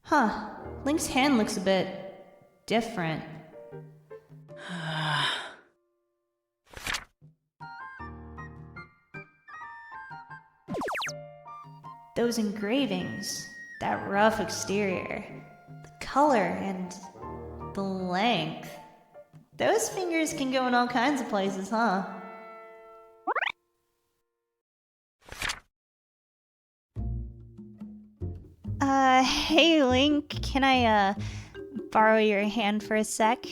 Huh, Link's hand looks a bit different. Those engravings, that rough exterior, the color, and the length. Those fingers can go in all kinds of places, huh? Hey Link, can I, borrow your hand for a sec?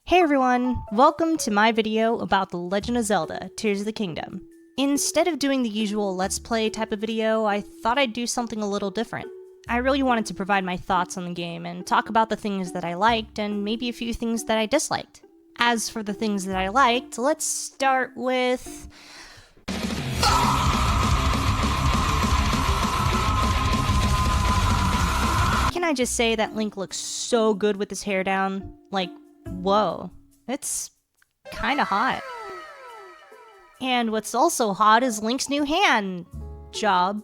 Hey everyone, welcome to my video about The Legend of Zelda, Tears of the Kingdom. Instead of doing the usual Let's Play type of video, I thought I'd do something a little different. I really wanted to provide my thoughts on the game and talk about the things that I liked and maybe a few things that I disliked. As for the things that I liked, let's start with... Can I just say that Link looks so good with his hair down? Like, whoa, it's kinda hot. And what's also hot is Link's new hand job,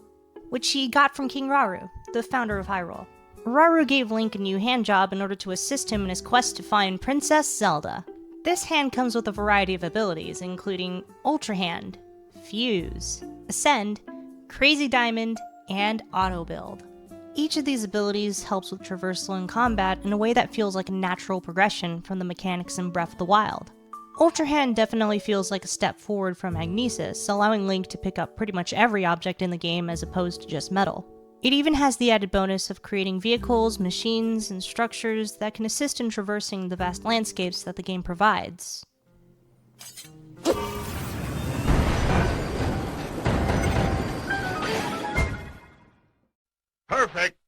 which he got from King Rauru, the founder of Hyrule. Rauru gave Link a new hand job in order to assist him in his quest to find Princess Zelda. This hand comes with a variety of abilities, including Ultra Hand, Fuse, Ascend, Crazy Diamond, and Auto Build. Each of these abilities helps with traversal and combat in a way that feels like a natural progression from the mechanics in Breath of the Wild. Ultra Hand definitely feels like a step forward from Magnesis, allowing Link to pick up pretty much every object in the game as opposed to just metal. It even has the added bonus of creating vehicles, machines, and structures that can assist in traversing the vast landscapes that the game provides. Perfect!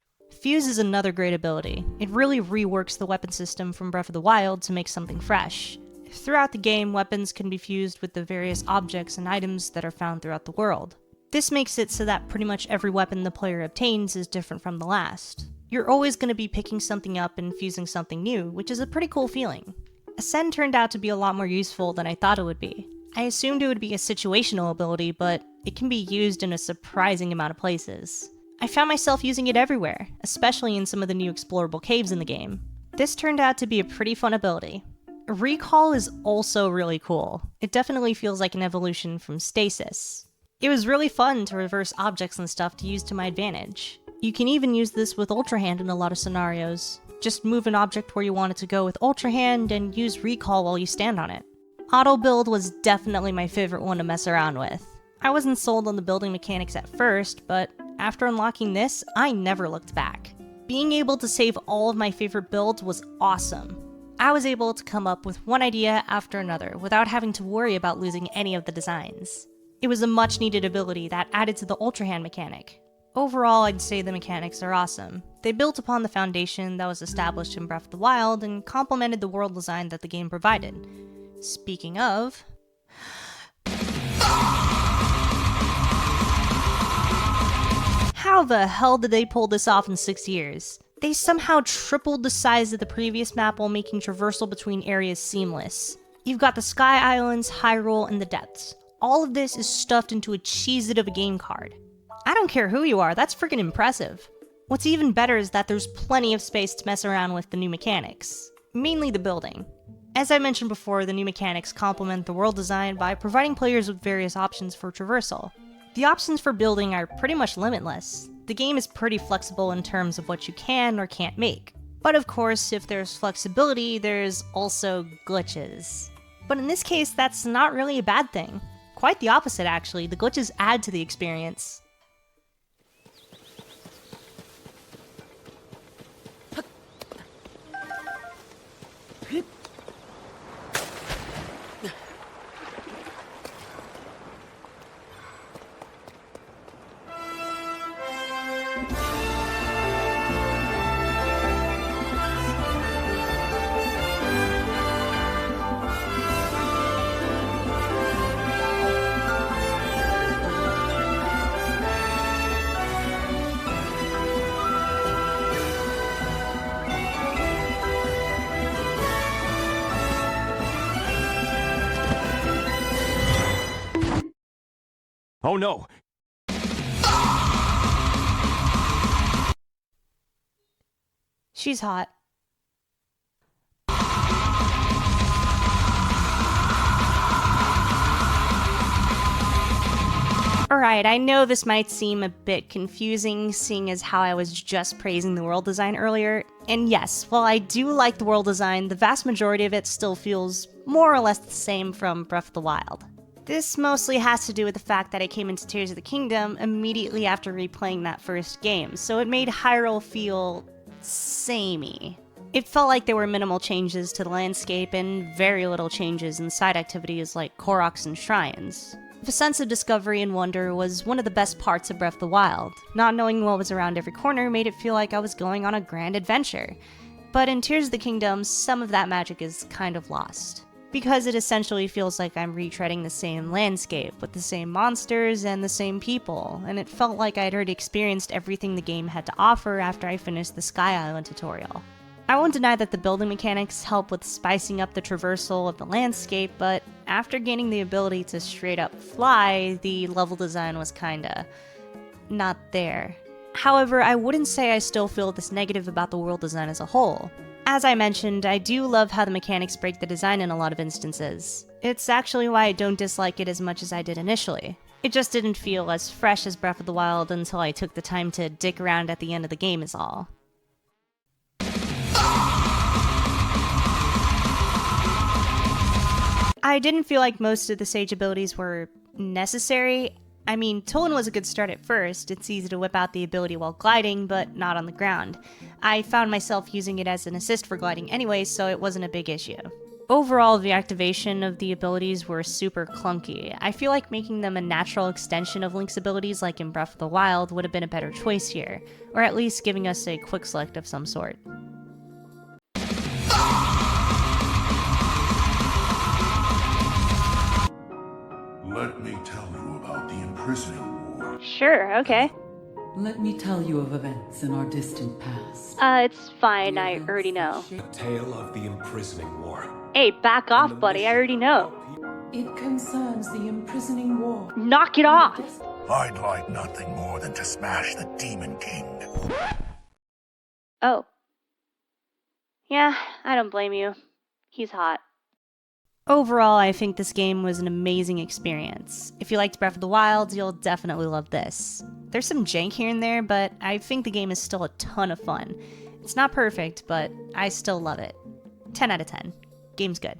Fuse is another great ability. It really reworks the weapon system from Breath of the Wild to make something fresh. Throughout the game, weapons can be fused with the various objects and items that are found throughout the world. This makes it so that pretty much every weapon the player obtains is different from the last. You're always going to be picking something up and fusing something new, which is a pretty cool feeling. Ascend turned out to be a lot more useful than I thought it would be. I assumed it would be a situational ability, but it can be used in a surprising amount of places. I found myself using it everywhere, especially in some of the new explorable caves in the game. This turned out to be a pretty fun ability. Recall is also really cool. It definitely feels like an evolution from Stasis. It was really fun to reverse objects and stuff to use to my advantage. You can even use this with Ultra Hand in a lot of scenarios. Just move an object where you want it to go with Ultra Hand and use Recall while you stand on it. Auto Build was definitely my favorite one to mess around with. I wasn't sold on the building mechanics at first, but after unlocking this, I never looked back. Being able to save all of my favorite builds was awesome. I was able to come up with one idea after another without having to worry about losing any of the designs. It was a much needed ability that added to the Ultra Hand mechanic. Overall, I'd say the mechanics are awesome. They built upon the foundation that was established in Breath of the Wild and complemented the world design that the game provided. Speaking of... How the hell did they pull this off in 6 years? They somehow tripled the size of the previous map while making traversal between areas seamless. You've got the Sky Islands, Hyrule, and the Depths. All of this is stuffed into a cheese-it of a game card. I don't care who you are, that's freaking impressive. What's even better is that there's plenty of space to mess around with the new mechanics. Mainly the building. As I mentioned before, the new mechanics complement the world design by providing players with various options for traversal. The options for building are pretty much limitless. The game is pretty flexible in terms of what you can or can't make. But of course, if there's flexibility, there's also glitches. But in this case, that's not really a bad thing. Quite the opposite, actually. The glitches add to the experience. Oh no! She's hot. Alright, I know this might seem a bit confusing, seeing as how I was just praising the world design earlier, and yes, while I do like the world design, the vast majority of it still feels more or less the same from Breath of the Wild. This mostly has to do with the fact that I came into Tears of the Kingdom immediately after replaying that first game, so it made Hyrule feel samey. It felt like there were minimal changes to the landscape and very little changes in side activities like Koroks and shrines. The sense of discovery and wonder was one of the best parts of Breath of the Wild. Not knowing what was around every corner made it feel like I was going on a grand adventure. But in Tears of the Kingdom, some of that magic is kind of lost. Because it essentially feels like I'm retreading the same landscape, with the same monsters and the same people, and it felt like I'd already experienced everything the game had to offer after I finished the Sky Island tutorial. I won't deny that the building mechanics help with spicing up the traversal of the landscape, but after gaining the ability to straight up fly, the level design was kinda not there. However, I wouldn't say I still feel this negative about the world design as a whole. As I mentioned, I do love how the mechanics break the design in a lot of instances. It's actually why I don't dislike it as much as I did initially. It just didn't feel as fresh as Breath of the Wild until I took the time to dick around at the end of the game is all. I didn't feel like most of the Sage abilities were necessary. I mean, Tolan was a good start at first. It's easy to whip out the ability while gliding, but not on the ground. I found myself using it as an assist for gliding anyway, so it wasn't a big issue. Overall, the activation of the abilities were super clunky. I feel like making them a natural extension of Link's abilities like in Breath of the Wild would have been a better choice here, or at least giving us a quick select of some sort. Let me tell you about the imprisoning war. Sure, okay. Let me tell you of events in our distant past. It's fine, I already know. The tale of the imprisoning war. Hey, back off, buddy, I already know. It concerns the imprisoning war. Knock it off! I'd like nothing more than to smash the Demon King. Oh. Yeah, I don't blame you. He's hot. Overall, I think this game was an amazing experience. If you liked Breath of the Wild, you'll definitely love this. There's some jank here and there, but I think the game is still a ton of fun. It's not perfect, but I still love it. 10 out of 10. Game's good.